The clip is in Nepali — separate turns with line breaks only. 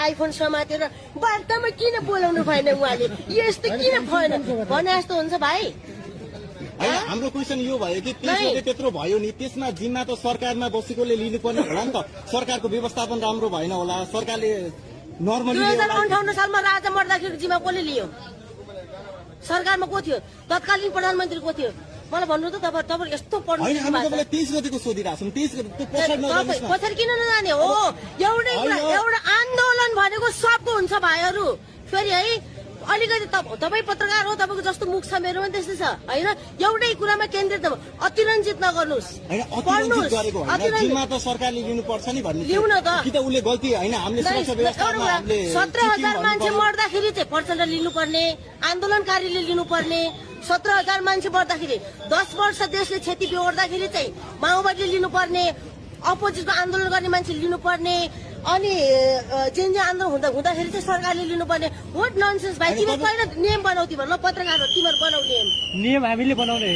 आइफोन समातेर वार्तामा किन बोलाउनु भएन उहाँले यस्तो किन भएन भने जस्तो हुन्छ भाइ
हाम्रो क्वेसन यो भयो कि त्यसले त्यत्रो भयो नि त्यसमा जिम्मा त सरकारमा बसेकोले लिनुपर्ने होला नि त सरकारको व्यवस्थापन राम्रो भएन होला सरकारले नर्मली
2058 सालमा राजा मर्दाखेरि जिम्मा कसले लियो सरकारमा को थियो तत्कालीन प्रधानमन्त्री को थियो मलाई भन्नु त तपाईँ यस्तो पढ्नु
होइन हामी तपाईँलाई 30 गतिको सोधिरहेको छौँ 30 गतिको
पछाडि किन नजाने हो एउटै कुरा एउटा आन्दोलन भनेको सबको हुन्छ भाइहरू फेरि है अलिकति तपाईँ पत्रकार हो तपाईँको जस्तो मुख छ मेरो पनि त्यस्तै छ होइन एउटै कुरामा केन्द्रित अतिरञ्जित नगर्नुहोस्
जिम्मा त सरकारले लिनुपर्छ नि भन्ने
लिउ न त
कि त उसले गल्ती होइन हामीले सुरक्षा व्यवस्थामा हामीले
17,000 मान्छे मर्दाखेरि चाहिँ प्रचण्ड लिनुपर्ने आन्दोलनकारीले लिनुपर्ने 17,000 मान्छे मर्दाखेरि 10 वर्ष देशले क्षति बेहोर्दाखेरि चाहिँ माओवादीले लिनुपर्ने अपोजिटको आन्दोलन गर्ने मान्छे लिनुपर्ने अनि जेन आन्दोलन हुँदाखेरि चाहिँ सरकारले लिनुपर्ने व्हाट ननसेन्स भाइ तिमीहरू पहिला नियम बनाऊ तिमीहरू ल पत्रकार हो तिमीहरू बनाऊ नियम
हामीले बनाउने